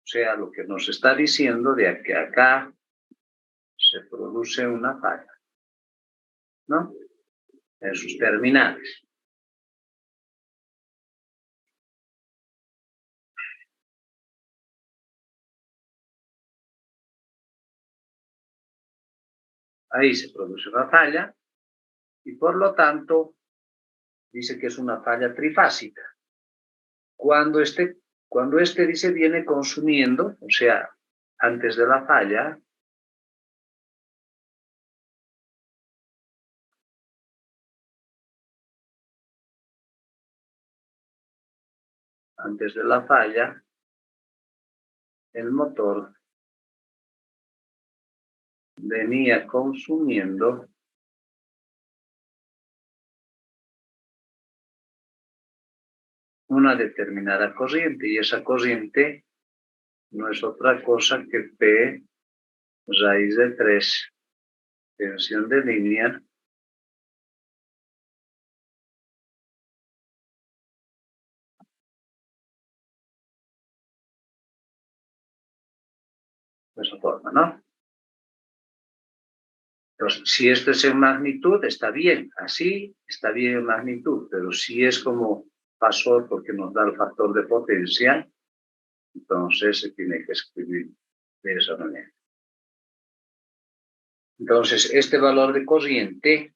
sea, lo que nos está diciendo de que acá se produce una falla, ¿no? En sus terminales. Ahí se produce una falla y por lo tanto dice que es una falla trifásica. Cuando este dice viene consumiendo, o sea, antes de la falla, el motor venía consumiendo una determinada corriente y esa corriente no es otra cosa que P raíz de 3 tensión de línea de esa forma, ¿no? Entonces, si esto es en magnitud, está bien, así está bien en magnitud, pero si es como pasó porque nos da el factor de potencia, entonces se tiene que escribir de esa manera. Entonces, este valor de corriente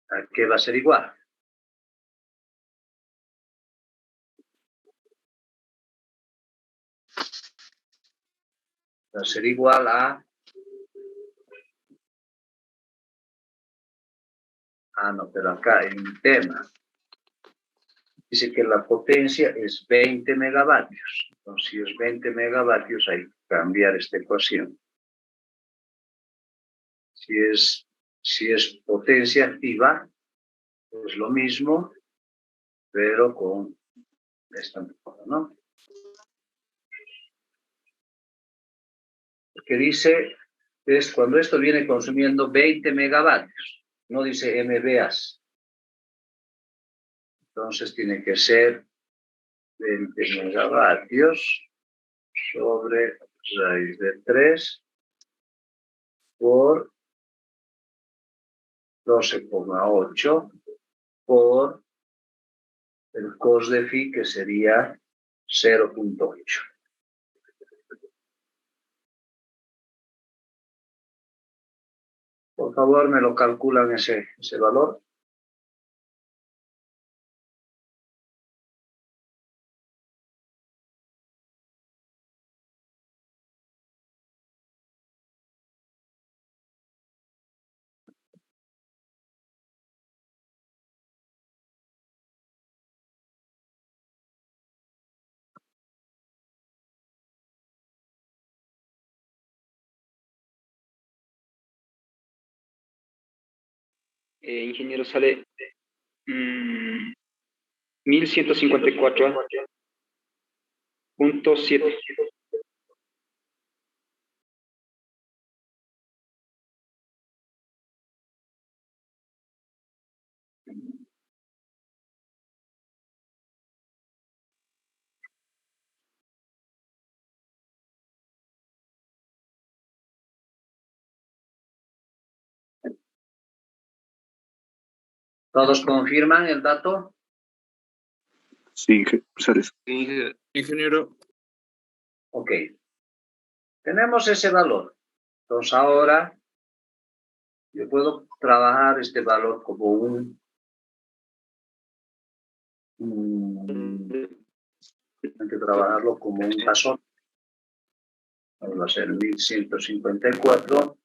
¿a qué va a ser igual? Va a ser igual a... no, pero acá hay un tema. Dice que la potencia es 20 megavatios. Entonces, si es 20 megavatios, hay que cambiar esta ecuación. Si es potencia activa, es lo mismo, pero con esta método, ¿no? Porque dice, es cuando esto viene consumiendo 20 megavatios, no dice MVAs. Entonces tiene que ser 20 megavatios sobre raíz de 3 por 12,8 por el cos de phi, que sería 0,8. Por favor, me lo calculan ese valor. Ingeniero, sale 1154.7. ¿Todos confirman el dato? Sí, sale. Ingeniero. Ok. Tenemos ese valor. Entonces ahora yo puedo trabajar este valor como hay que trabajarlo como un paso. Va a ser 1154.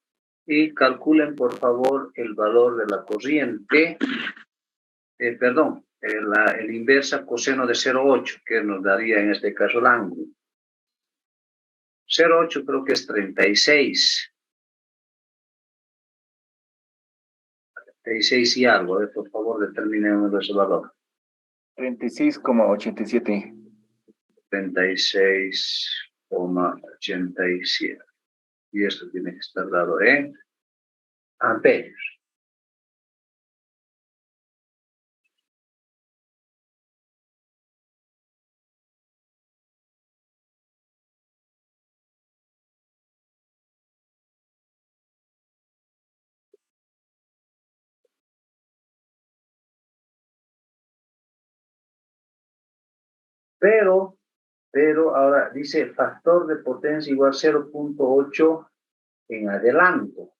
Y calculen, por favor, el valor de la corriente. El inversa coseno de 0,8, que nos daría en este caso el ángulo. 0,8 creo que es 36. 36 y algo, por favor, determinemos ese valor. 36,87. 36,87. y esto tiene que estar dado en amperios. Pero ahora dice factor de potencia igual 0.8 en adelanto.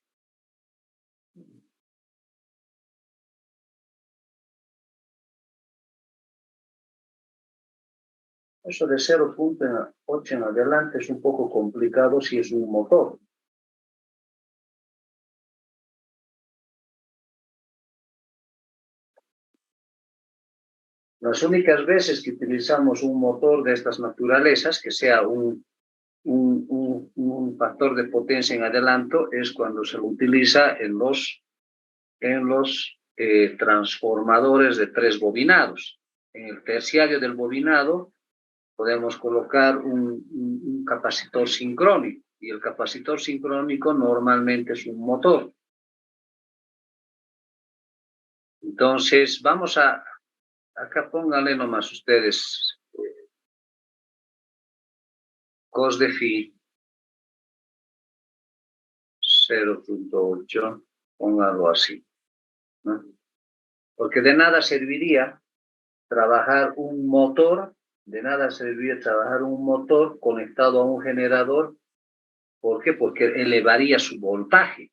Eso de 0.8 en adelante es un poco complicado si es un motor. Las únicas veces que utilizamos un motor de estas naturalezas, que sea un factor de potencia en adelanto, es cuando se lo utiliza en los transformadores de 3 bobinados. En el terciario del bobinado podemos colocar un capacitor sincrónico, y el capacitor sincrónico normalmente es un motor. Entonces, vamos a, acá pónganle nomás ustedes cos de phi 0.8, pónganlo así, ¿no? Porque de nada serviría trabajar un motor, conectado a un generador. ¿Por qué? Porque elevaría su voltaje.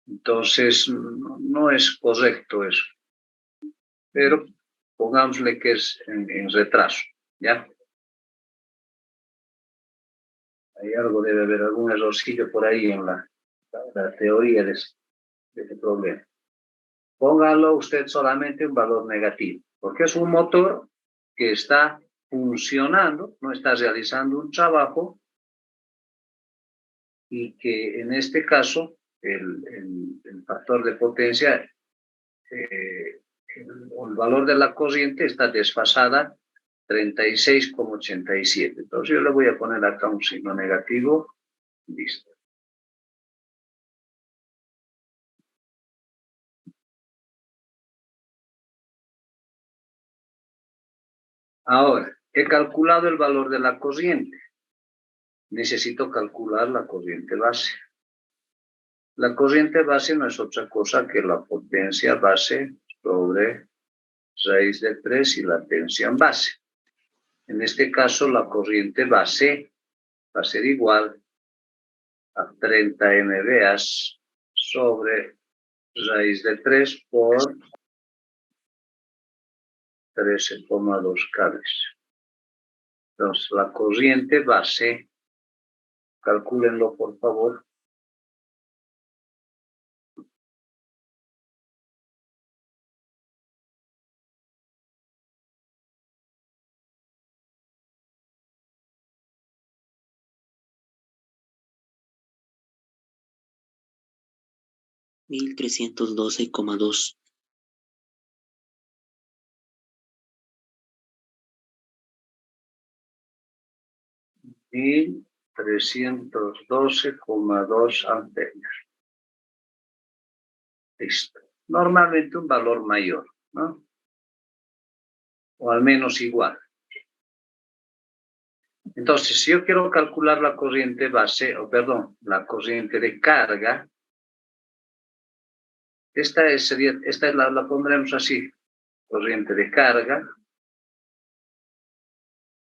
Entonces, no es correcto eso. Pero pongámosle que es en retraso, ¿ya? Hay algo, debe haber algún errorcillo por ahí en la teoría de ese problema. Póngalo usted solamente un valor negativo, porque es un motor que está funcionando, no está realizando un trabajo, y que en este caso el factor de potencia, el valor de la corriente está desfasada 36,87. Entonces yo le voy a poner acá un signo negativo. Listo. Ahora, he calculado el valor de la corriente. Necesito calcular la corriente base. La corriente base no es otra cosa que la potencia base sobre raíz de 3 y la tensión base. En este caso, la corriente base va a ser igual a 30 MVA sobre raíz de 3 por 13,2 cables. Entonces, la corriente base, calcúlenlo por favor. $1,312,2. 1,312,2 amperios. Listo. Normalmente un valor mayor, ¿no? O al menos igual. Entonces, si yo quiero calcular la corriente base, la corriente de carga, esta la pondremos así, corriente de carga.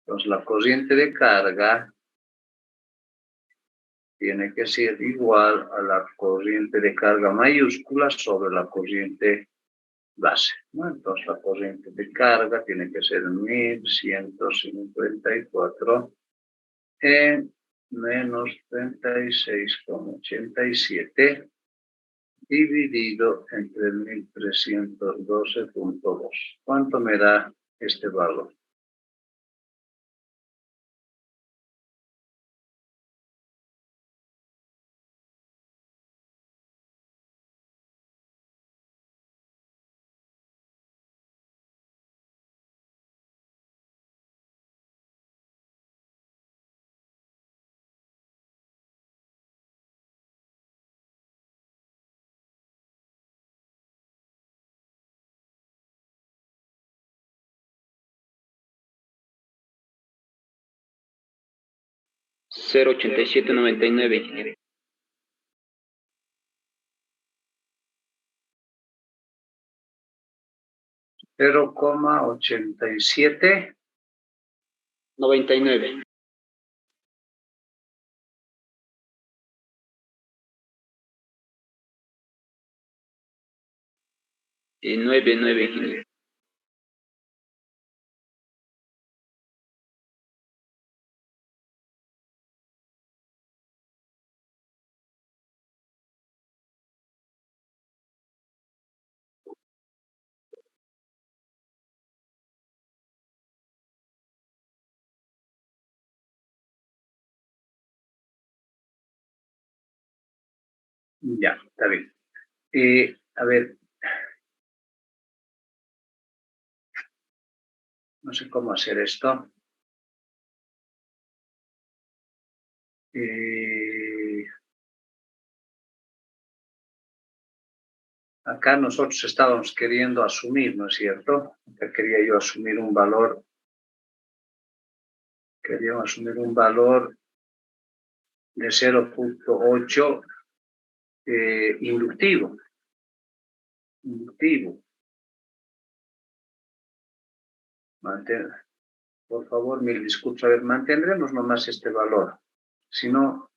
Entonces, la corriente de carga tiene que ser igual a la corriente de carga mayúscula sobre la corriente base, ¿no? Entonces, la corriente de carga tiene que ser 1154 en menos 36,87 dividido entre 1312,2. ¿Cuánto me da este valor? 0.8799, ingeniero. 0,87. 99. Y 99, ingeniero. Ya, está bien. A ver, no sé cómo hacer esto. Acá nosotros estábamos queriendo asumir, ¿no es cierto? Acá quería yo asumir un valor. Quería asumir un valor de 0.8 inductivo. Por favor, mil disculpas. A ver, mantendremos nomás este valor. Si no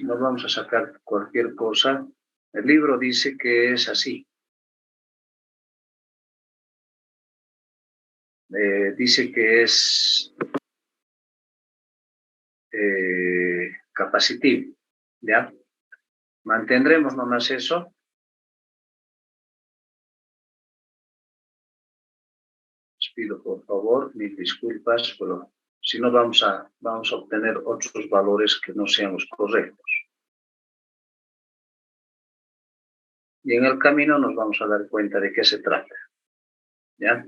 vamos a sacar cualquier cosa. El libro dice que es así. Dice que es capacitivo. ¿Ya? Mantendremos nomás eso. Les pido por favor, mil disculpas, pero si no vamos a obtener otros valores que no sean los correctos. Y en el camino nos vamos a dar cuenta de qué se trata. ¿Ya?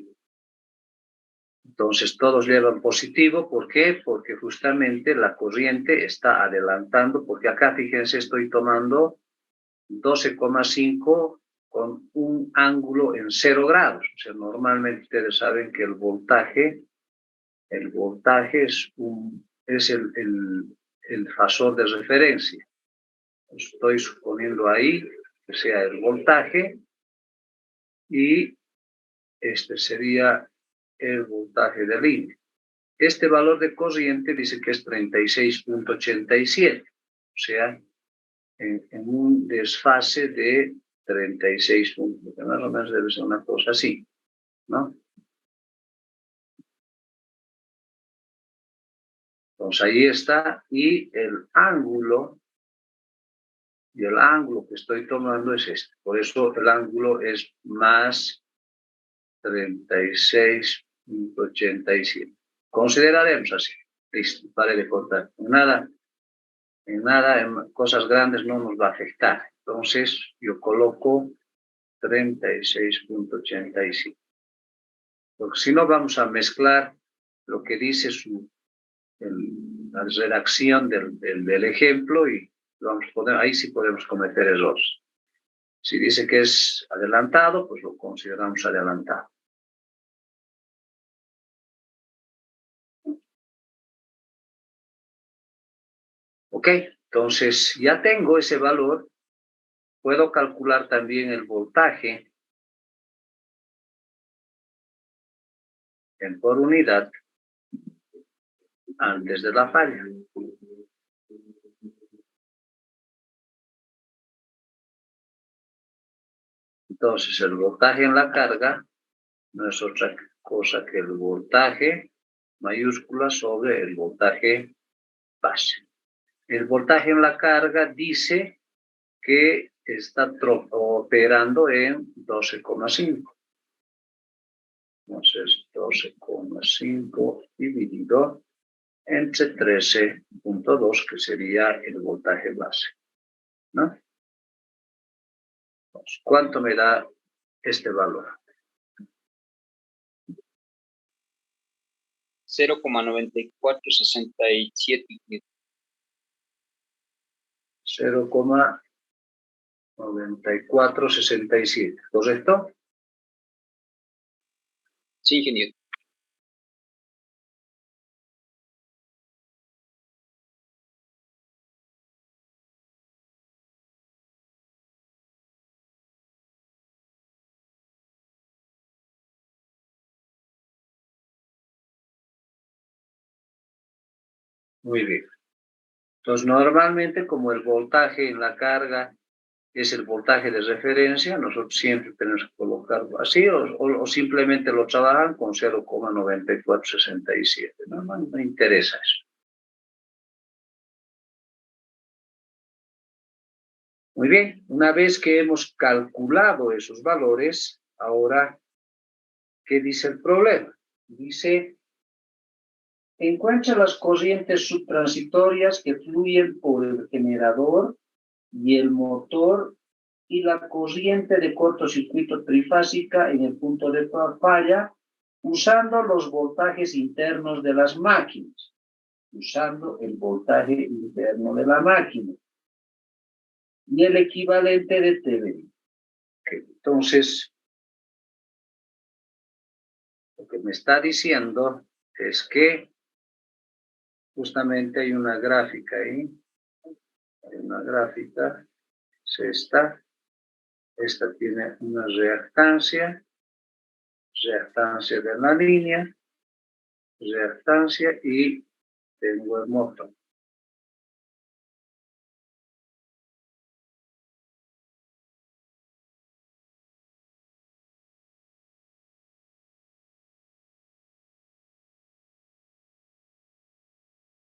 Entonces todos llevan positivo. ¿Por qué? Porque justamente la corriente está adelantando, porque acá, fíjense, estoy tomando 12,5 con un ángulo en 0 grados. O sea, normalmente ustedes saben que el voltaje es el fasor de referencia. Estoy suponiendo ahí que sea el voltaje y este sería el voltaje de línea. Este valor de corriente dice que es 36.87, o sea, en un desfase de 36 puntos, que más o menos debe ser una cosa así, ¿no? Entonces ahí está, y el ángulo que estoy tomando es este. Por eso el ángulo es más 36.87. Consideraremos así. Listo, pare de contar. En cosas grandes no nos va a afectar. Entonces yo coloco 36.87. Porque si no vamos a mezclar lo que dice la redacción del ejemplo y ahí sí podemos cometer errores. Si dice que es adelantado, pues lo consideramos adelantado. Ok, entonces ya tengo ese valor. Puedo calcular también el voltaje por unidad antes de la falla. Entonces el voltaje en la carga no es otra cosa que el voltaje mayúscula sobre el voltaje base. El voltaje en la carga dice que está operando en 12,5. Entonces 12,5 dividido entre 13.2, que sería el voltaje base, ¿no? Entonces, ¿cuánto me da este valor? 0.9467. 0,9467, ¿correcto? Sí, ingeniero. Muy bien. Entonces, normalmente, como el voltaje en la carga es el voltaje de referencia, nosotros siempre tenemos que colocarlo así, o simplemente lo trabajan con 0,9467. No interesa eso. Muy bien, una vez que hemos calculado esos valores, ahora, ¿qué dice el problema? Dice, encuentra las corrientes subtransitorias que fluyen por el generador y el motor y la corriente de cortocircuito trifásica en el punto de falla usando los voltajes internos de las máquinas, usando el voltaje interno de la máquina y el equivalente de TB. Okay. Entonces, lo que me está diciendo es que justamente hay una gráfica ahí, hay una gráfica, esta tiene una reactancia de la línea, reactancia y tengo el motor.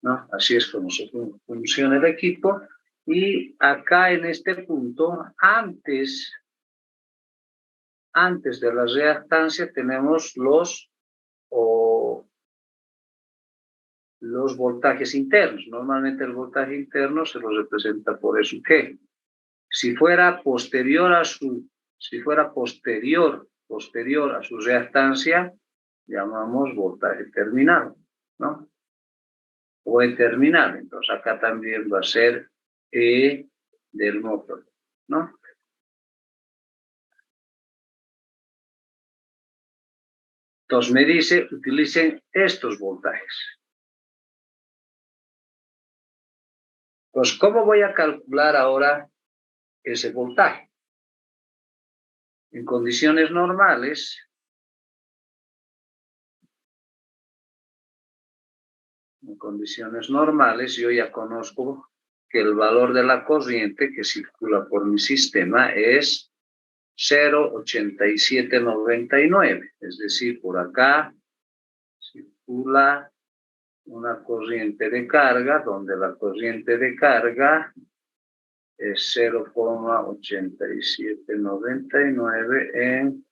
¿No? Así es como funciona el equipo. Y acá en este punto, antes de la reactancia, tenemos los voltajes internos. Normalmente el voltaje interno se lo representa por eso que si fuera posterior a su reactancia, llamamos voltaje terminal, ¿no? O E terminal. Entonces acá también va a ser E del motor, ¿no? Entonces me dice, utilicen estos voltajes. Pues, ¿cómo voy a calcular ahora ese voltaje? En condiciones normales, yo ya conozco que el valor de la corriente que circula por mi sistema es 0,8799. Es decir, por acá circula una corriente de carga, donde la corriente de carga es 0,8799 en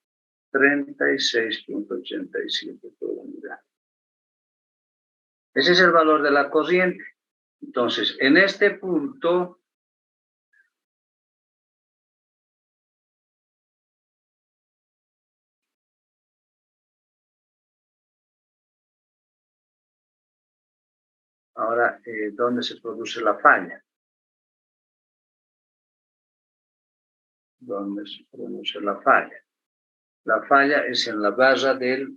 36,87 por unidad. Ese es el valor de la corriente. Entonces, en este punto, ahora, ¿dónde se produce la falla? ¿Dónde se produce la falla? La falla es en la barra del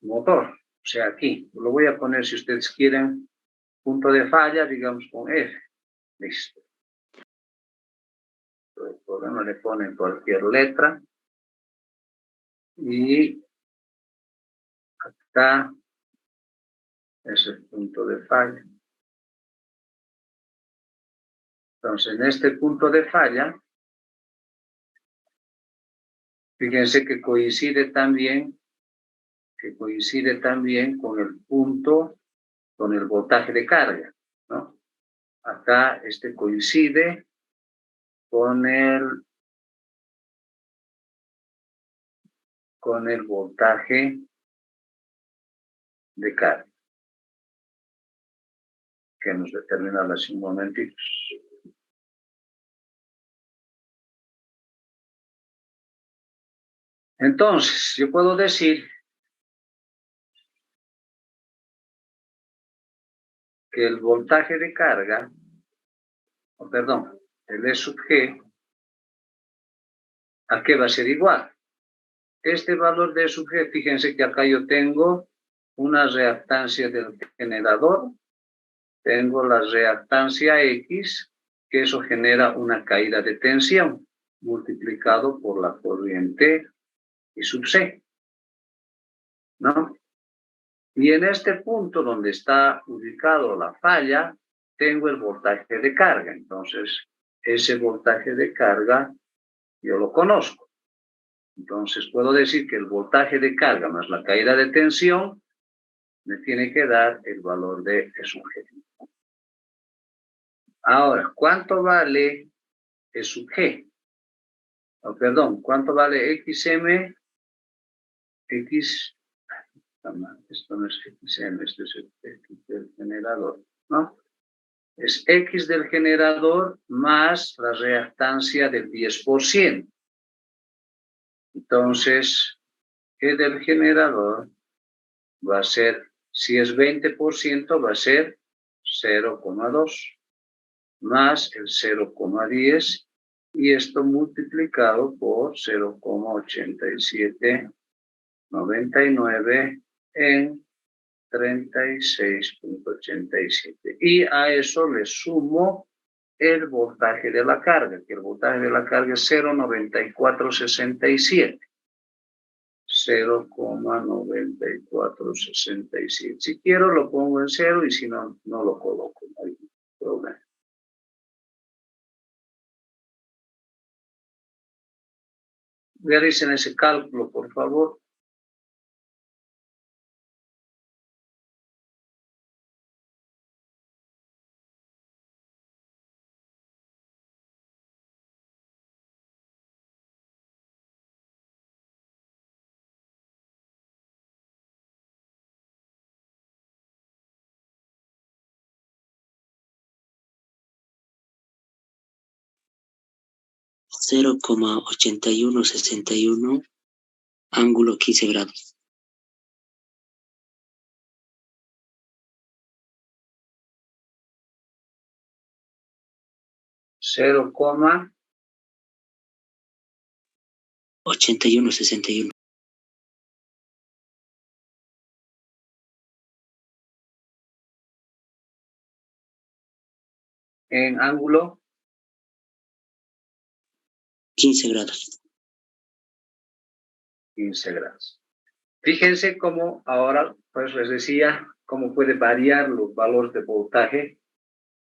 motor, o sea, aquí. Lo voy a poner, si ustedes quieren, punto de falla, digamos, con F. Listo. El programa le ponen cualquier letra. Y acá es el punto de falla. Entonces, en este punto de falla, fíjense que coincide también con el punto, con el voltaje de carga, ¿no? Acá coincide con el voltaje de carga, que hemos determinado hace un momentito. Entonces, yo puedo decir que el voltaje de carga, el E sub G, ¿a qué va a ser igual? Este valor de E sub G, fíjense que acá yo tengo una reactancia del generador, tengo la reactancia X, que eso genera una caída de tensión, multiplicado por la corriente I sub C, ¿no? Y en este punto donde está ubicado la falla, tengo el voltaje de carga. Entonces, ese voltaje de carga yo lo conozco. Entonces, puedo decir que el voltaje de carga más la caída de tensión me tiene que dar el valor de E sub G. Ahora, ¿cuánto vale E sub G? Oh, perdón, ¿cuánto vale XM? X, esto no es XM, esto es el X del generador, ¿no? Es X del generador más la reactancia del 10%. Entonces, E del generador va a ser, si es 20%, va a ser 0,2 más el 0,10 y esto multiplicado por 0,8799 en 36,87. Y a eso le sumo el voltaje de la carga, que el voltaje de la carga es 0,9467. 0,9467. Si quiero lo pongo en 0 y si no, no lo coloco. No hay problema. Realicen ese cálculo, por favor. (0,8161) ángulo 15 grados. (8161) En ángulo 15 grados. 15 grados. Fíjense cómo ahora, pues les decía, cómo puede variar los valores de voltaje.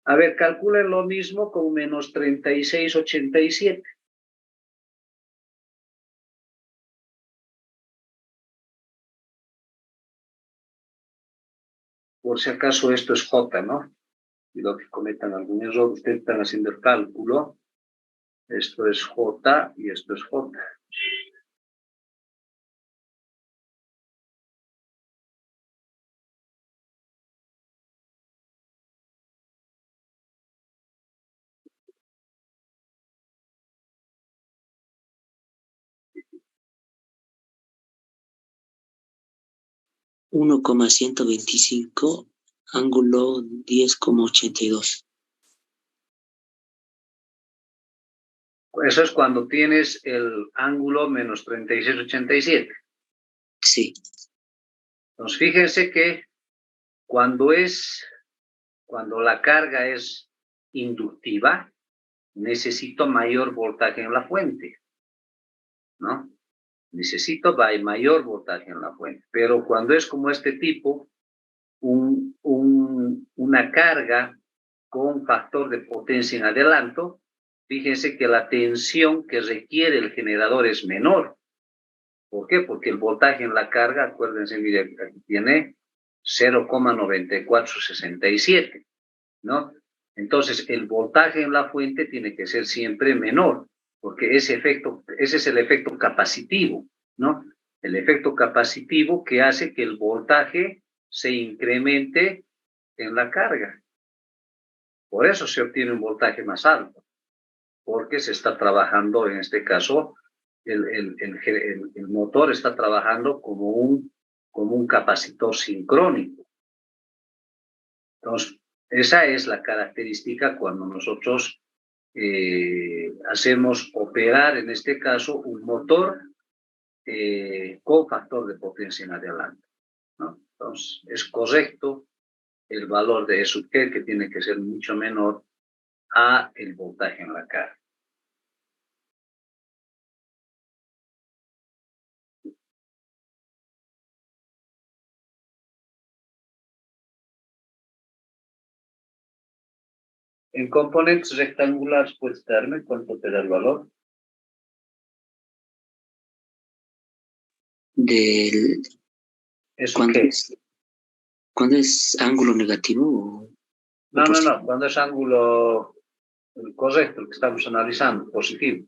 A ver, calculen lo mismo con menos 36,87. Por si acaso esto es J, ¿no? Y lo que cometan algún error, ustedes están haciendo el cálculo. Esto es J y esto es J. (1,125) ángulo 10,82. Eso es cuando tienes el ángulo menos 36,87. Sí. Entonces, fíjense que cuando la carga es inductiva, necesito mayor voltaje en la fuente, ¿no? Necesito mayor voltaje en la fuente. Pero cuando es como este tipo, una carga con factor de potencia en adelanto, fíjense que la tensión que requiere el generador es menor. ¿Por qué? Porque el voltaje en la carga, acuérdense, miren, aquí tiene 0,9467, ¿no? Entonces, el voltaje en la fuente tiene que ser siempre menor, porque ese es el efecto capacitivo, ¿no? El efecto capacitivo que hace que el voltaje se incremente en la carga. Por eso se obtiene un voltaje más alto, porque se está trabajando, en este caso, el motor está trabajando como un capacitor sincrónico. Entonces, esa es la característica cuando nosotros hacemos operar, en este caso, un motor con factor de potencia en adelante, ¿no? Entonces, es correcto el valor de E sub G, que tiene que ser mucho menor a el voltaje en la carga. En componentes rectangulares, ¿puedes darme cuánto te da el valor? Del, ¿Eso ¿cuándo qué? cuándo es ángulo negativo No, positivo? cuando es ángulo correcto, el que estamos analizando, positivo.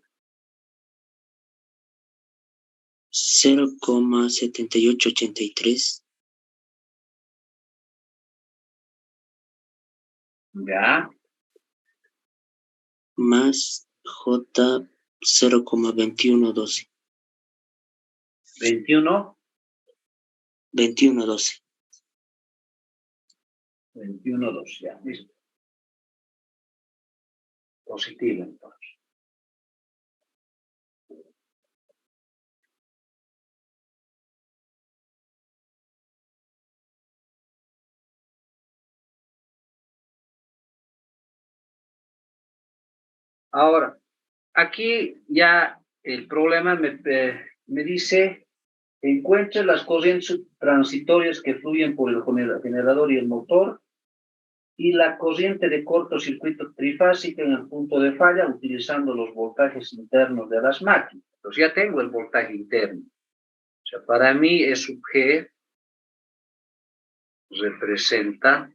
0,7883 Ya, más J 0,2112. 21, 2112. 21, 2, ya, listo. Positivo, entonces. Ahora, aquí ya el problema me dice, encuentre las corrientes transitorias que fluyen por el generador y el motor y la corriente de cortocircuito trifásica en el punto de falla utilizando los voltajes internos de las máquinas. Entonces ya tengo el voltaje interno. O sea, para mí E sub G representa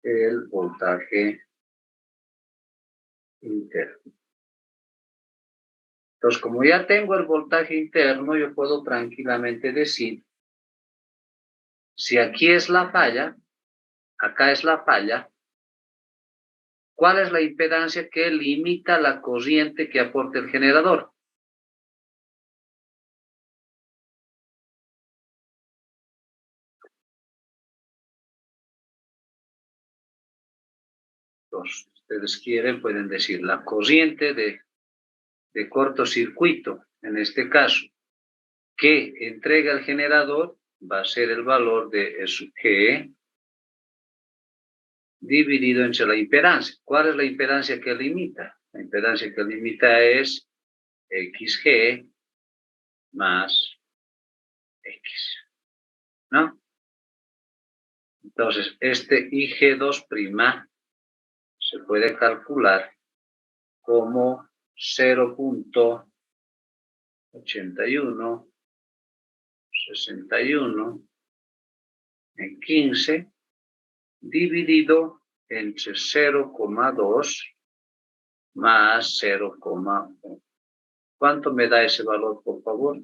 el voltaje interno. Entonces, como ya tengo el voltaje interno, yo puedo tranquilamente decir, si aquí es la falla, acá es la falla, ¿cuál es la impedancia que limita la corriente que aporta el generador? Entonces, ustedes quieren, pueden decir la corriente de cortocircuito, en este caso, que entrega el generador, va a ser el valor de E sub G dividido entre la impedancia. ¿Cuál es la impedancia que limita? La impedancia que limita es XG más X, ¿no? Entonces, este IG2' se puede calcular como 0,8161 en 15 dividido entre 0,2 más 0,1. ¿Cuánto me da ese valor, por favor?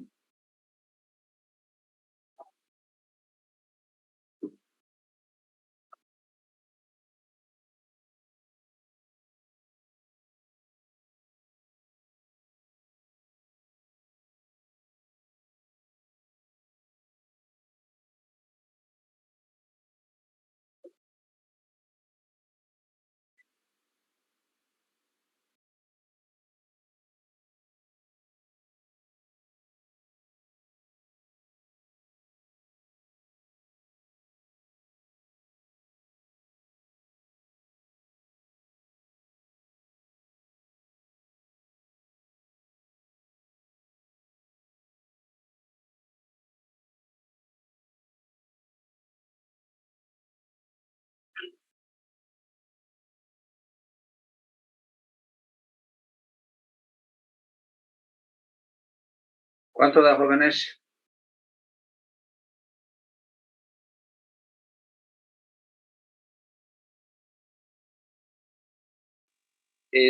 ¿Cuánto da, jóvenes?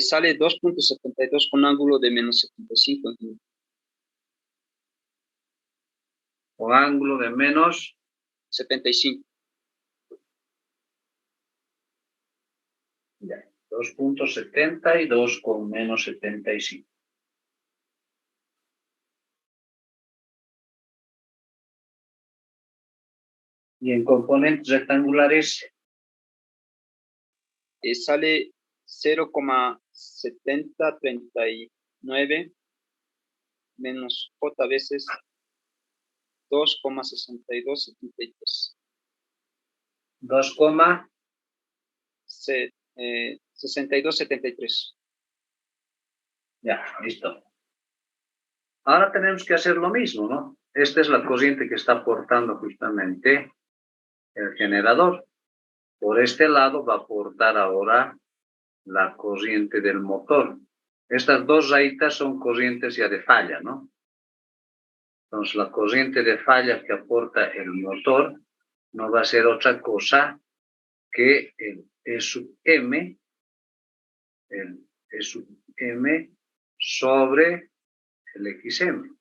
Sale 2,72 con ángulo de menos 75, ingeniero. Con ángulo de menos 75. ya, 2,72 con menos 75. Y en componentes rectangulares, Sale 0,7039 menos J veces 2,6273. 2, 6273. ya, listo. Ahora tenemos que hacer lo mismo, ¿no? Esta es la corriente que está aportando justamente el generador. Por este lado va a aportar ahora la corriente del motor. Estas dos rayitas son corrientes ya de falla, ¿no? Entonces, la corriente de falla que aporta el motor no va a ser otra cosa que el E sub M, sobre el XM.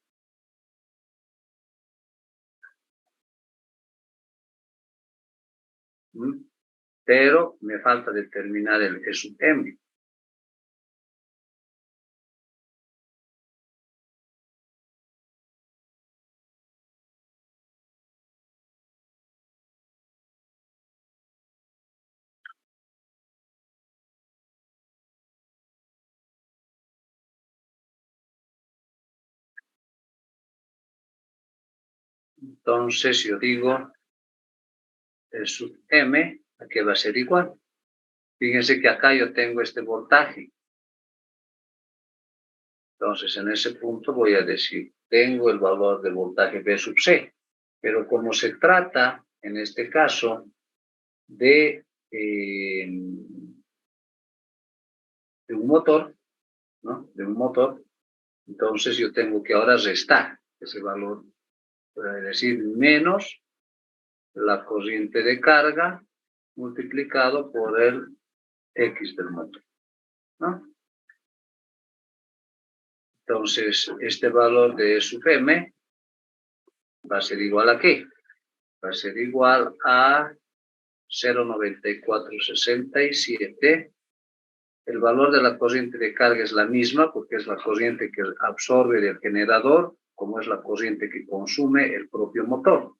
Pero me falta determinar el E sub M. Entonces yo digo E sub M, ¿a qué va a ser igual? Fíjense que acá yo tengo este voltaje. Entonces en ese punto voy a decir, tengo el valor del voltaje B sub C. Pero como se trata, en este caso, de un motor, ¿no? De un motor, entonces yo tengo que ahora restar ese valor, es decir, menos la corriente de carga multiplicado por el X del motor, ¿no? Entonces, este valor de E sub M va a ser igual a ¿qué? Va a ser igual a 0,9467. El valor de la corriente de carga es la misma porque es la corriente que absorbe del generador, como es la corriente que consume el propio motor.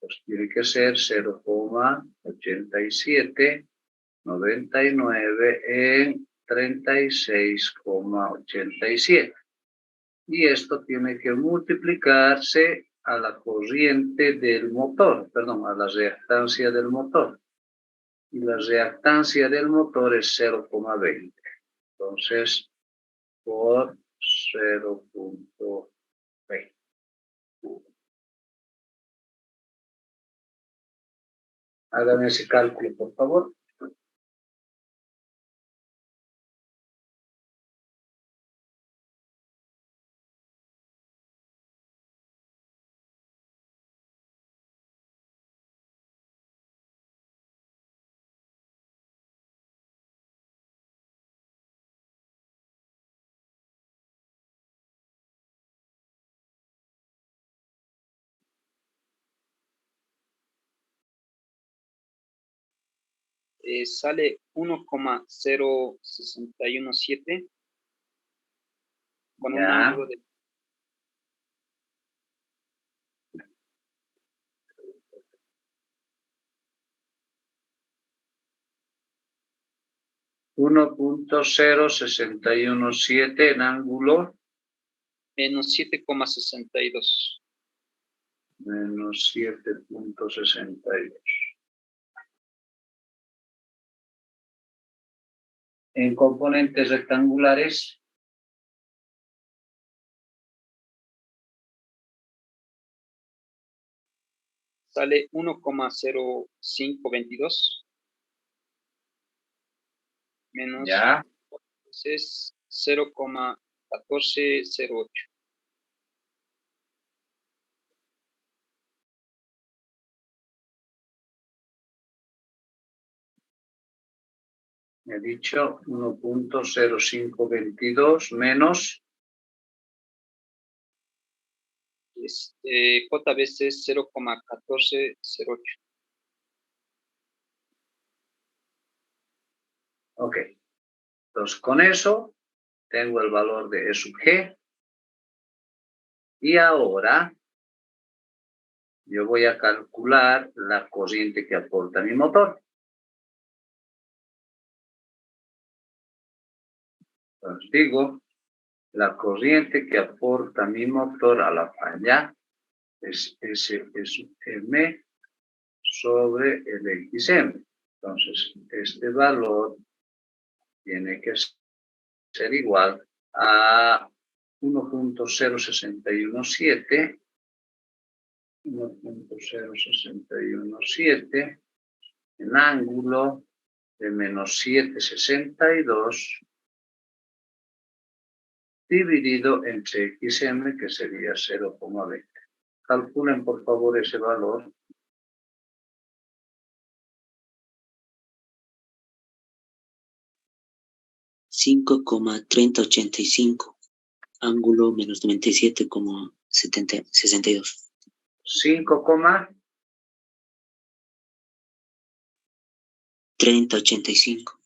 Pues tiene que ser 0,8799 en 36,87. Y esto tiene que multiplicarse a la corriente del motor, perdón, a la reactancia del motor. Y la reactancia del motor es 0,20. Entonces, por 0,20. Hagan ese cálculo, por favor. Sale 1,0617 con un Ya. ángulo de 1,0617 en ángulo menos 7,62. menos 7,62. En componentes rectangulares, Sale 1,0522 menos ya. es 0,1408. Me he dicho 1,0522 menos JBC es 0,1408. Ok. Entonces, con eso tengo el valor de E sub G. Y ahora yo voy a calcular la corriente que aporta mi motor. Entonces digo, la corriente que aporta mi motor a la falla es S sub M sobre el XM. Entonces, este valor tiene que ser igual a 1,0617 1,0617 en ángulo de menos 7,62 dividido entre XM, que sería 0,20. Calculen, por favor, ese valor. $5,3085. Ángulo menos 97,62. 3085.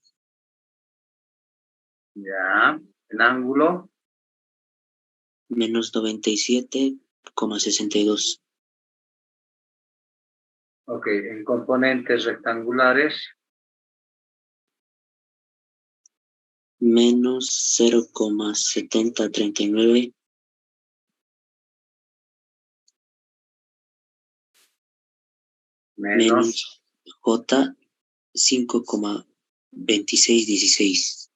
Ya, en ángulo Menos 97,62. ok, en componentes rectangulares, Menos 0,7039. menos, J 5,2616.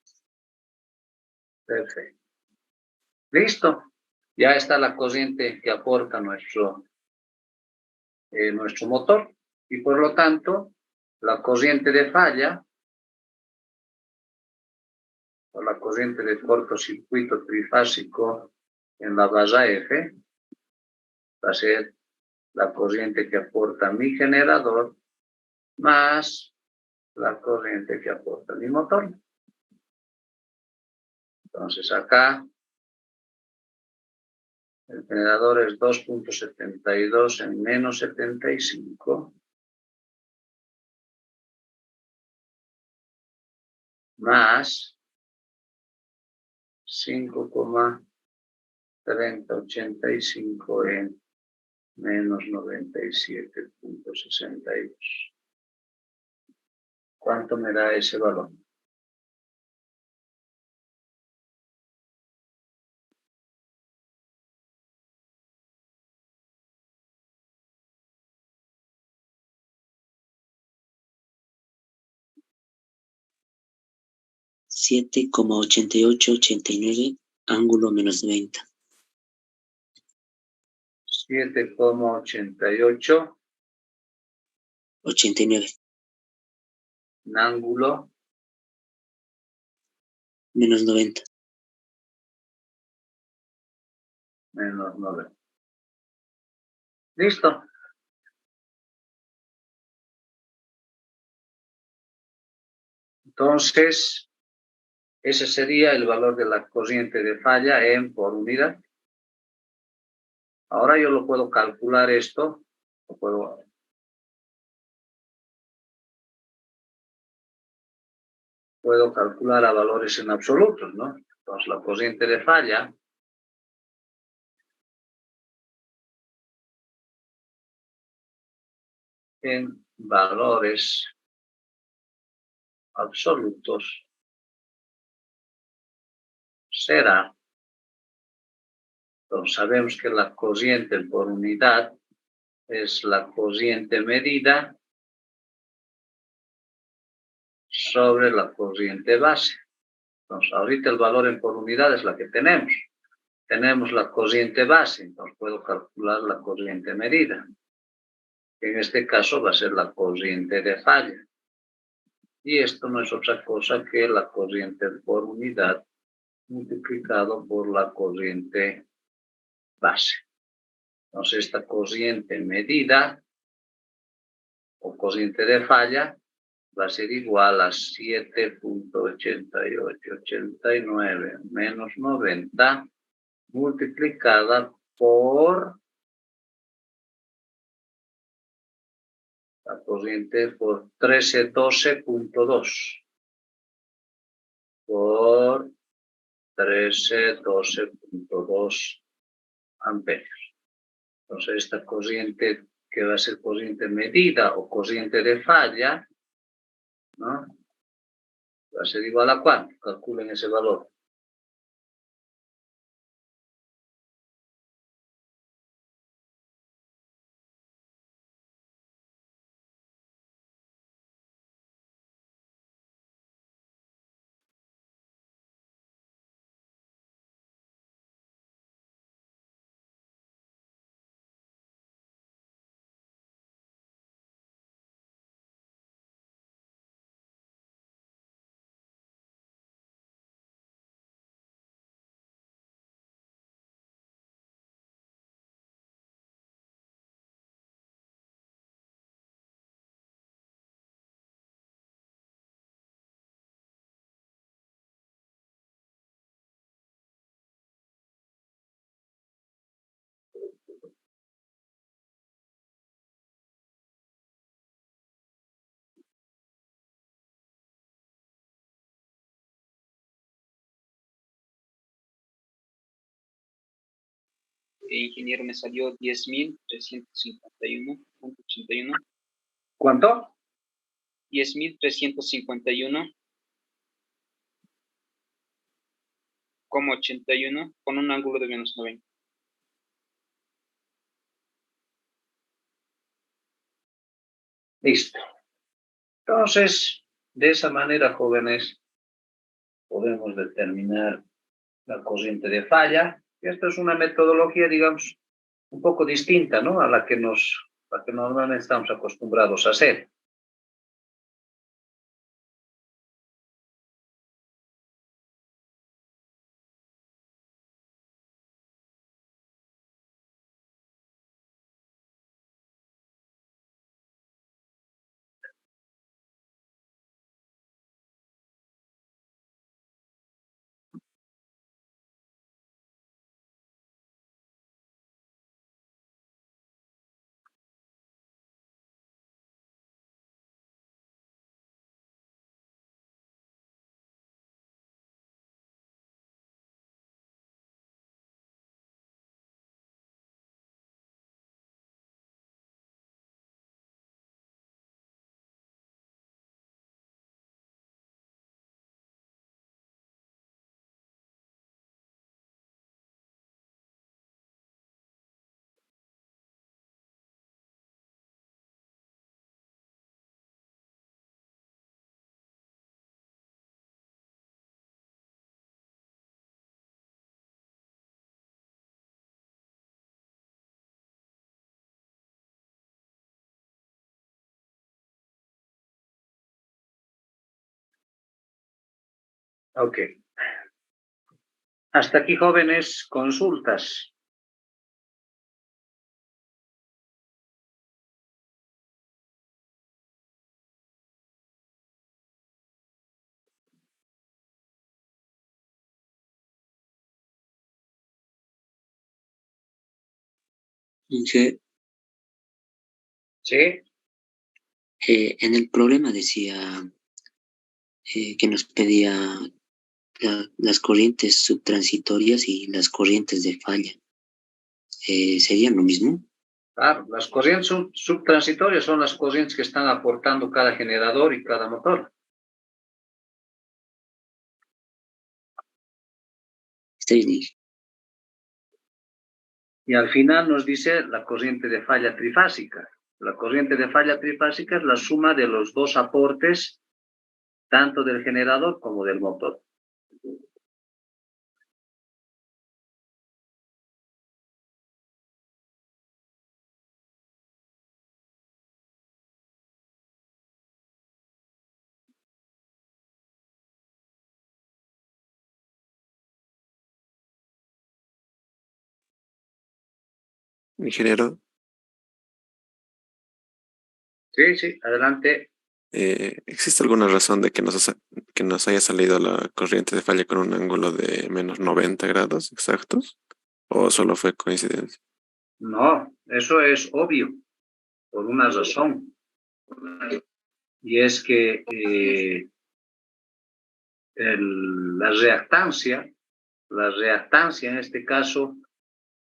perfecto. Listo, ya está la corriente que aporta nuestro motor, y por lo tanto, la corriente de falla, o la corriente de cortocircuito trifásico en la barra F, va a ser la corriente que aporta mi generador más la corriente que aporta mi motor. Entonces acá el generador es 2,72 en menos 75 más 5,3085 en menos 97,62. ¿Cuánto me da ese valor? $7,8889. Ángulo menos 90. 7,88 89. en ángulo Menos 90. menos 9. Listo. Entonces, ese sería el valor de la corriente de falla en por unidad. Ahora yo lo puedo calcular esto, lo puedo calcular a valores en absolutos, ¿no? Entonces, la corriente de falla en valores absolutos será, entonces sabemos que la corriente por unidad es la corriente medida sobre la corriente base. Entonces, ahorita el valor en por unidad es la que tenemos. Tenemos la corriente base, entonces puedo calcular la corriente medida. En este caso va a ser la corriente de falla. Y esto no es otra cosa que la corriente por unidad multiplicado por la corriente base. Entonces, esta corriente medida o corriente de falla va a ser igual a 7,8889 menos 90 multiplicada por la corriente por 1312.2 por 1312.2 amperios. Entonces, esta corriente que va a ser corriente medida o corriente de falla, ¿no? Va a ser igual a ¿cuánto? Calculen ese valor. ingeniero, me salió 10.351.81. ¿Cuánto? 10.351,81 con un ángulo de menos 90. Listo. Entonces, de esa manera, jóvenes, podemos determinar la corriente de falla. Esta es una metodología, digamos, un poco distinta, ¿no? A la que normalmente estamos acostumbrados a hacer. Ok. Hasta aquí, jóvenes, consultas. Inge, ¿Sí? en el problema decía que nos pedía las corrientes subtransitorias y las corrientes de falla. ¿Serían lo mismo? Claro, las corrientes subtransitorias son las corrientes que están aportando cada generador y cada motor. Está bien, Inge. Y al final nos dice la corriente de falla trifásica. La corriente de falla trifásica es la suma de los dos aportes, tanto del generador como del motor. Ingeniero, Sí, sí, adelante. ¿existe alguna razón de que nos haya salido la corriente de falla con un ángulo de menos 90 grados exactos? ¿O solo fue coincidencia? No, eso es obvio, por una razón. Y es que la reactancia en este caso,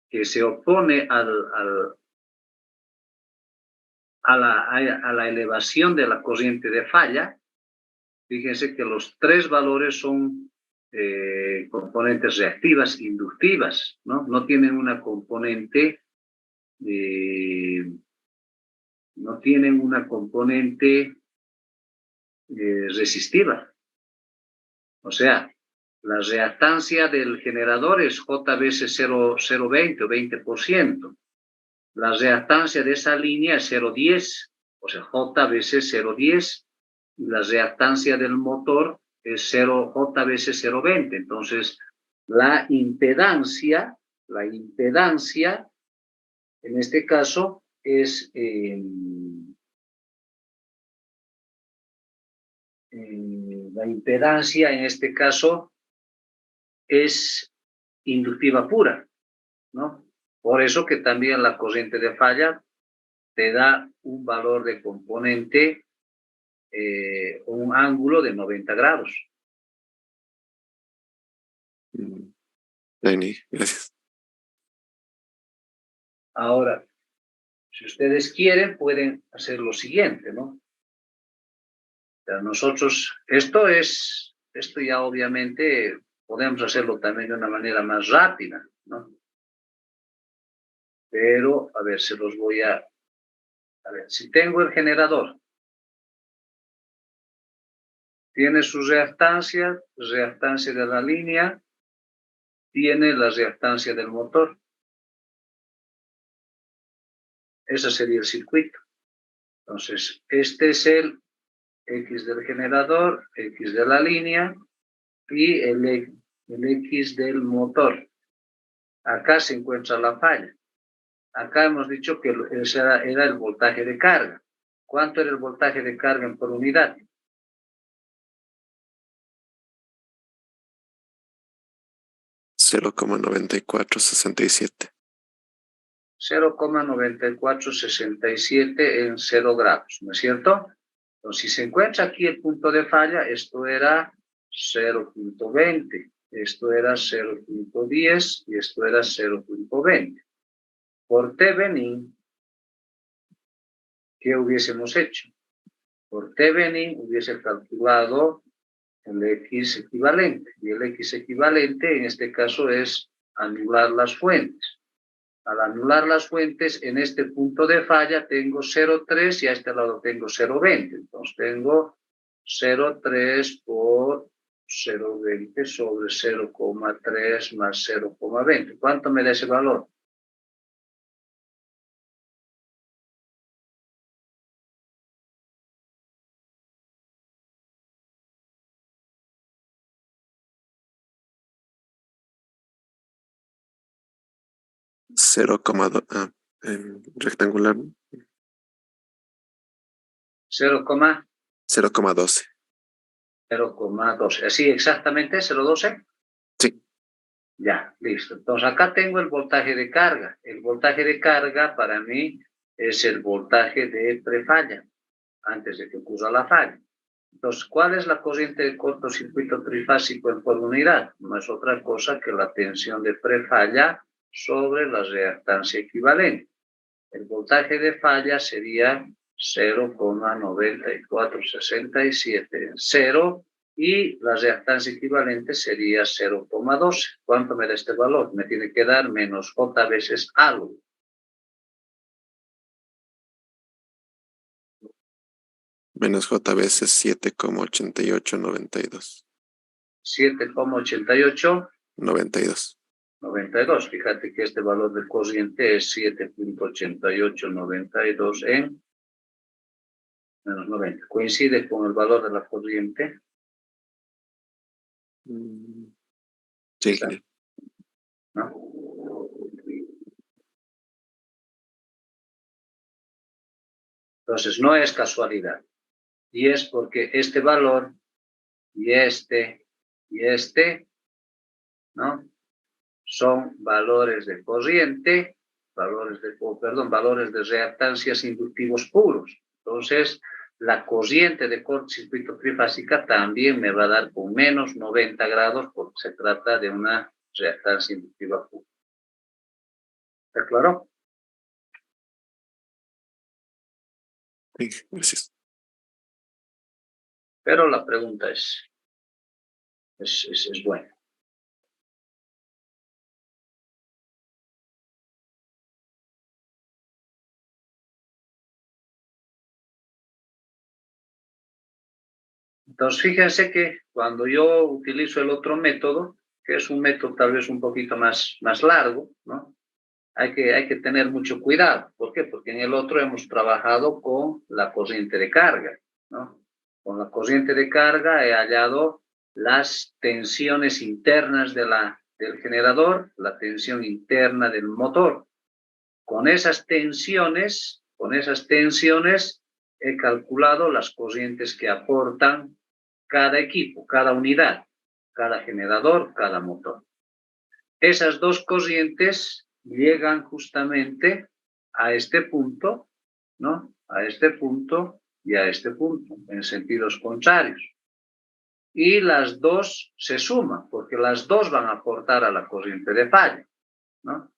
que se opone a la elevación de la corriente de falla, fíjense que los tres valores son componentes reactivas inductivas, ¿no? No tienen una componente resistiva. O sea, la reactancia del generador es J veces 0,20 o 20%. La reactancia de esa línea es 0,10, o sea, J veces 0,10. Y la reactancia del motor es 0J veces 0,20. Entonces, la impedancia, en este caso, es la impedancia, en este caso, es inductiva pura, ¿no? Por eso que también la corriente de falla te da un valor de componente, un ángulo de 90 grados. Dani, gracias. Ahora, si ustedes quieren, pueden hacer lo siguiente, ¿no? O sea, nosotros, esto ya obviamente podemos hacerlo también de una manera más rápida, ¿no? Pero, a ver, se los voy a ver, si tengo el generador, tiene su reactancia de la línea, tiene la reactancia del motor. Ese sería el circuito. Entonces, este es el X del generador, X de la línea y el X del motor. Acá se encuentra la falla. Acá hemos dicho que ese era el voltaje de carga. ¿Cuánto era el voltaje de carga por unidad? $0,9467. 0,9467 en 0 grados, ¿no es cierto? Entonces, si se encuentra aquí el punto de falla, esto era 0.20, esto era 0.10 y esto era 0.20. Por Thevenin, ¿qué hubiésemos hecho? Por Thevenin hubiese calculado el X equivalente, y el X equivalente en este caso es anular las fuentes. Al anular las fuentes, en este punto de falla tengo 0,3 y a este lado tengo 0,20. Entonces tengo 0,3 por 0,20 sobre 0,3 más 0,20. ¿Cuánto me da ese valor? Rectangular. 0,12. 0,12. ¿Así exactamente? ¿0,12? Sí. Ya, listo. Entonces acá tengo el voltaje de carga. El voltaje de carga para mí es el voltaje de prefalla, antes de que ocurra la falla. Entonces, ¿cuál es la corriente de cortocircuito trifásico en por unidad? No es otra cosa que la tensión de prefalla sobre la reactancia equivalente. El voltaje de falla sería 0,9467 en 0 y la reactancia equivalente sería 0,12. ¿Cuánto me da este valor? Me tiene que dar menos J veces algo. Menos J veces 7,8892. 7,88. 92. 92. Fíjate que este valor de corriente es 7,8892 en menos 90. ¿Coincide con el valor de la corriente? Sí. ¿No? Entonces, no es casualidad. Y es porque este valor y este, ¿no? Son valores de corriente, valores de reactancias inductivos puros. Entonces, la corriente de cortocircuito trifásica también me va a dar con menos 90 grados porque se trata de una reactancia inductiva pura. ¿Está claro? Sí, gracias. Pero la pregunta es buena. Entonces, fíjense que cuando yo utilizo el otro método, que es un método tal vez un poquito más largo, ¿no? Hay que tener mucho cuidado. ¿Por qué? Porque en el otro hemos trabajado con la corriente de carga, ¿no? Con la corriente de carga he hallado las tensiones internas del generador, la tensión interna del motor. Con esas tensiones he calculado las corrientes que aportan cada equipo, cada unidad, cada generador, cada motor. Esas dos corrientes llegan justamente a este punto, ¿no? A este punto y a este punto, en sentidos contrarios. Y las dos se suman, porque las dos van a aportar a la corriente de falla, ¿no?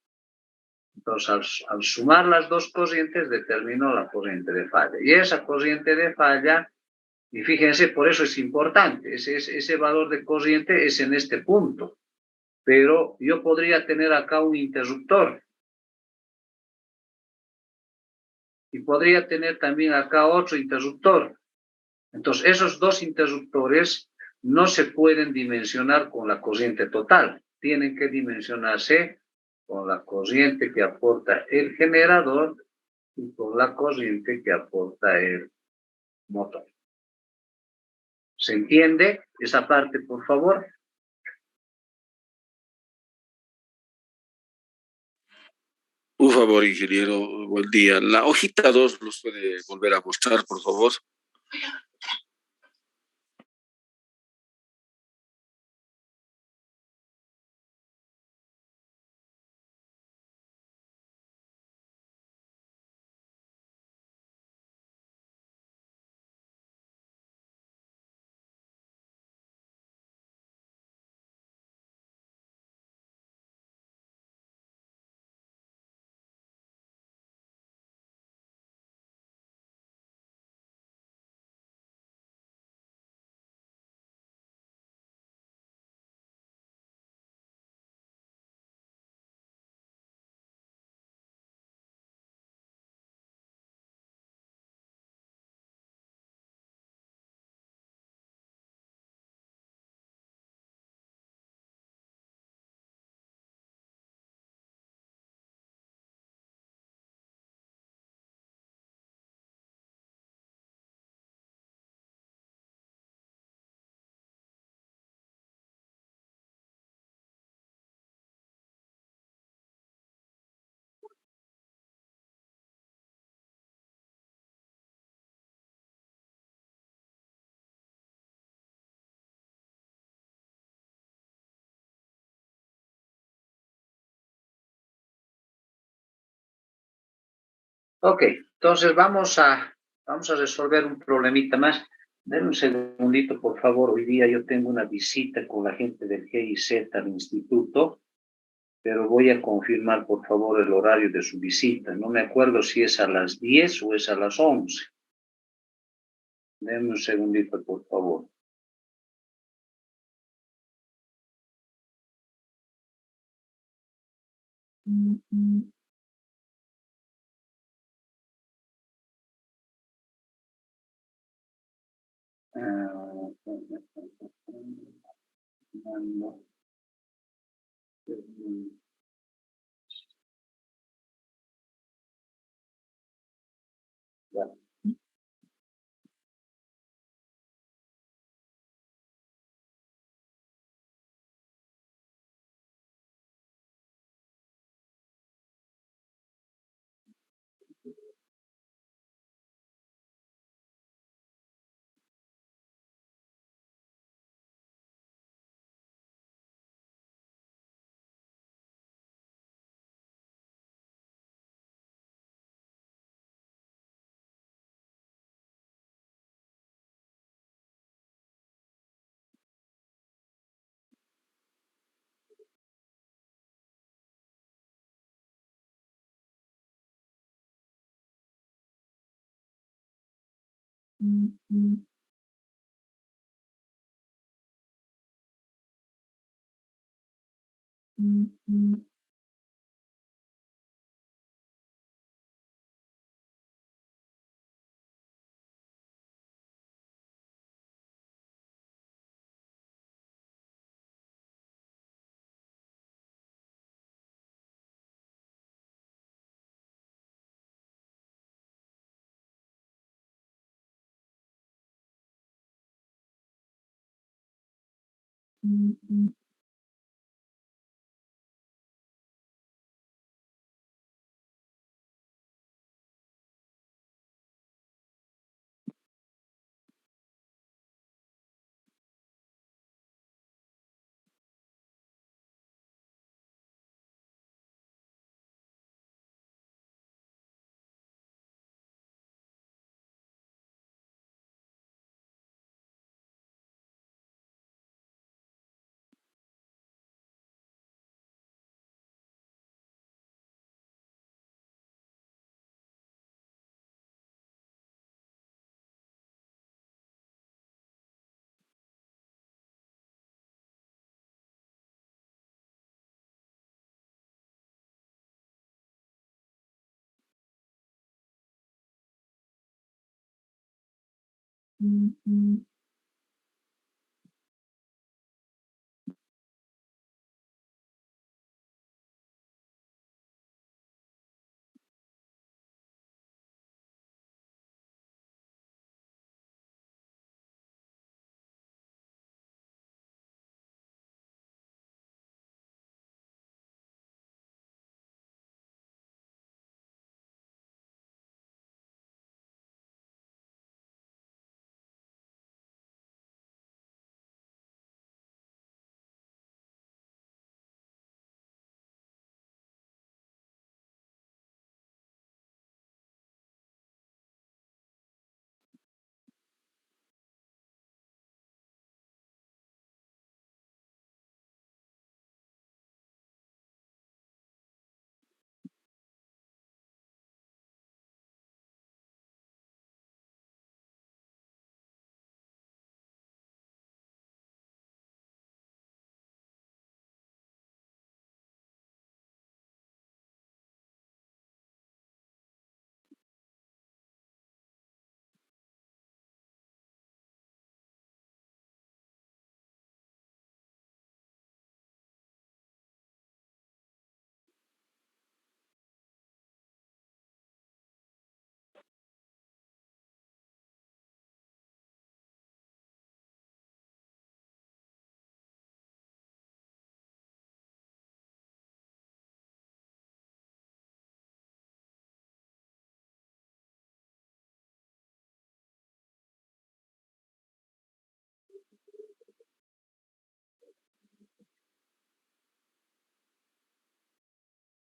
Entonces, al sumar las dos corrientes, determino la corriente de falla. Y esa corriente de falla, y fíjense, por eso es importante, ese valor de corriente es en este punto. Pero yo podría tener acá un interruptor. Y podría tener también acá otro interruptor. Entonces, esos dos interruptores no se pueden dimensionar con la corriente total. Tienen que dimensionarse con la corriente que aporta el generador y con la corriente que aporta el motor. ¿Se entiende esa parte, por favor? Un favor, ingeniero, buen día. La hojita 2 los puede volver a mostrar, por favor. Ok, entonces vamos a resolver un problemita más. Denme un segundito, por favor. Hoy día yo tengo una visita con la gente del GIZ al instituto, pero voy a confirmar, por favor, el horario de su visita. No me acuerdo si es a las 10 o es a las 11. Denme un segundito, por favor. Ya.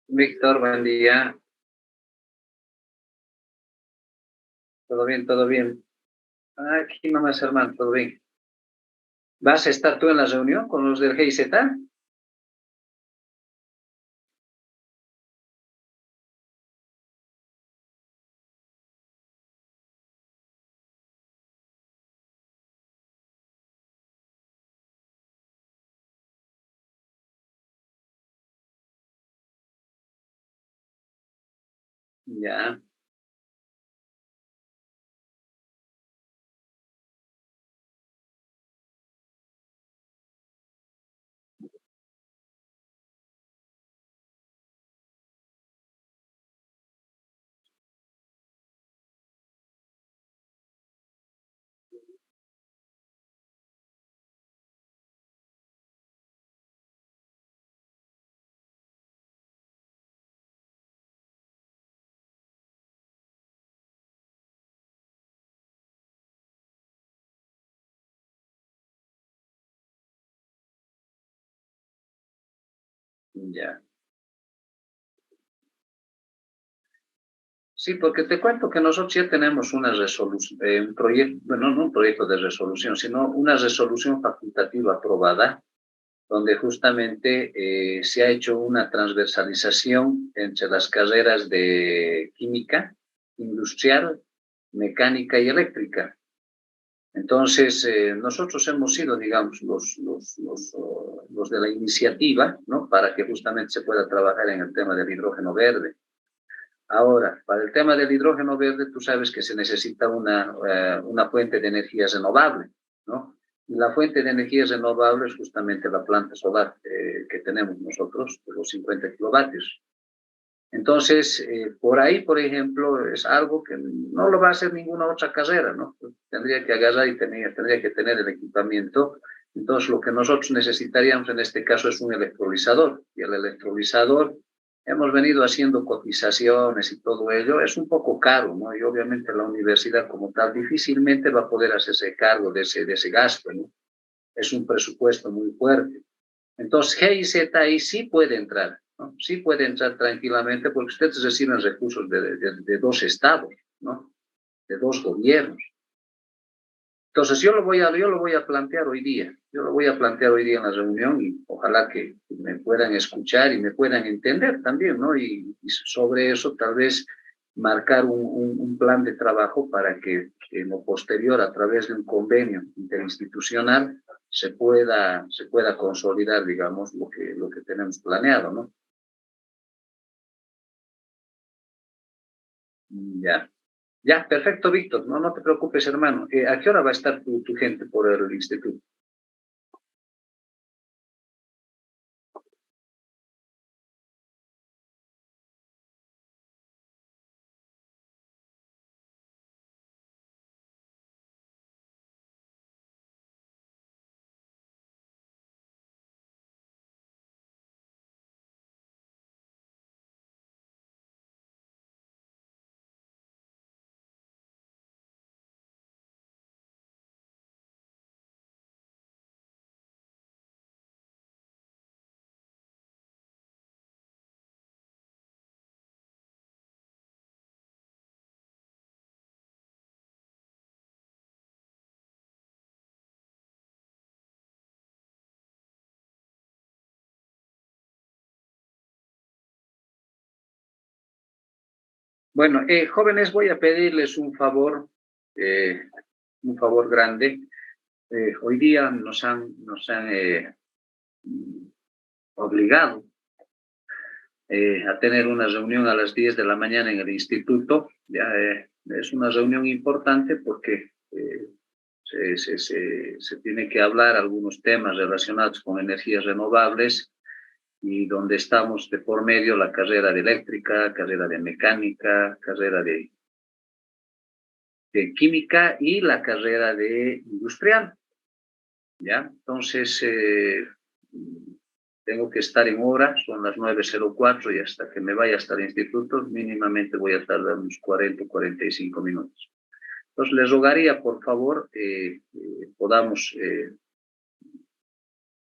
Víctor, buen día. Todo bien, todo bien. Aquí nomás, hermano, todo bien. ¿Vas a estar tú en la reunión con los del GIZ? Ya. Ya. Sí, porque te cuento que nosotros ya tenemos una resolución, un proyecto, bueno, no un proyecto de resolución, sino una resolución facultativa aprobada, donde justamente se ha hecho una transversalización entre las carreras de química, industrial, mecánica y eléctrica. Entonces, nosotros hemos sido, digamos, los de la iniciativa, ¿no? Para que justamente se pueda trabajar en el tema del hidrógeno verde. Ahora, para el tema del hidrógeno verde, tú sabes que se necesita una fuente de energía renovable, ¿no? Y la fuente de energía renovable es justamente la planta solar que tenemos nosotros, de los 50 kilovatios. Entonces, por ahí, por ejemplo, es algo que no lo va a hacer ninguna otra carrera, ¿no? Tendría que agarrar y tendría que tener el equipamiento. Entonces, lo que nosotros necesitaríamos en este caso es un electrolizador. Y el electrolizador, hemos venido haciendo cotizaciones y todo ello, es un poco caro, ¿no? Y obviamente la universidad como tal difícilmente va a poder hacerse cargo de ese gasto, ¿no? Es un presupuesto muy fuerte. Entonces, GIZ ahí sí puede entrar, ¿no? Sí puede entrar tranquilamente porque ustedes reciben recursos de dos estados, ¿no? De dos gobiernos. Entonces, yo lo voy a plantear hoy día. Yo lo voy a plantear hoy día en la reunión y ojalá que me puedan escuchar y me puedan entender también, ¿no? Y sobre eso tal vez marcar un plan de trabajo para que en lo posterior, a través de un convenio interinstitucional, se pueda consolidar, digamos, lo que tenemos planeado, ¿no? Ya. Ya, perfecto, Víctor. No te preocupes, hermano. ¿A qué hora va a estar tu gente por el instituto? Bueno, jóvenes, voy a pedirles un favor grande. Hoy día nos han obligado a tener una reunión a las 10 de la mañana en el instituto. Ya, es una reunión importante porque se tiene que hablar algunos temas relacionados con energías renovables y donde estamos de por medio la carrera de eléctrica, carrera de mecánica, carrera de química y la carrera de industrial. ¿Ya? Entonces, tengo que estar en hora, son las 9:04 y hasta que me vaya hasta el instituto, mínimamente voy a tardar unos 40 o 45 minutos. Entonces, les rogaría, por favor, podamos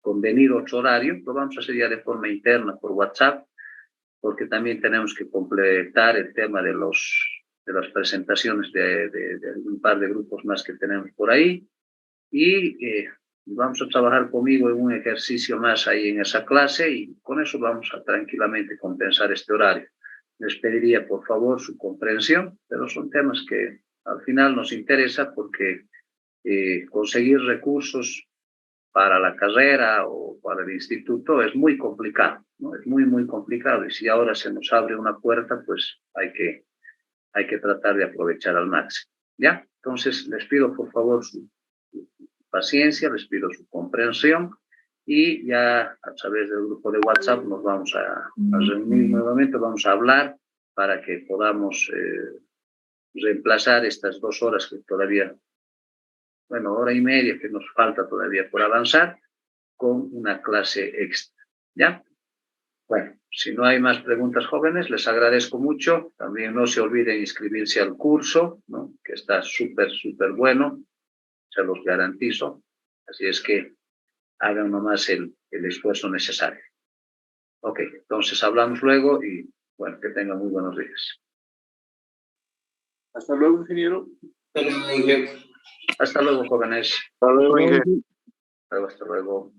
convenir otro horario, lo vamos a hacer ya de forma interna por WhatsApp, porque también tenemos que completar el tema de las presentaciones de un par de grupos más que tenemos por ahí, y vamos a trabajar conmigo en un ejercicio más ahí en esa clase, y con eso vamos a tranquilamente compensar este horario. Les pediría, por favor, su comprensión, pero son temas que al final nos interesa porque conseguir recursos para la carrera o para el instituto es muy complicado, ¿no? Es muy, muy complicado, y si ahora se nos abre una puerta, pues hay que tratar de aprovechar al máximo, ¿ya? Entonces, les pido, por favor, su paciencia, les pido su comprensión, y ya a través del grupo de WhatsApp nos vamos a reunir nuevamente, vamos a hablar para que podamos reemplazar estas 2 horas que todavía, bueno, hora y media que nos falta todavía por avanzar, con una clase extra, ¿ya? Bueno, si no hay más preguntas, jóvenes, les agradezco mucho. También no se olviden inscribirse al curso, ¿no? Que está súper, súper bueno, se los garantizo. Así es que hagan nomás el esfuerzo necesario. Ok, entonces hablamos luego y, bueno, que tengan muy buenos días. Hasta luego, ingeniero. Hasta luego, jóvenes. Hasta luego, ingeniero. Hasta luego.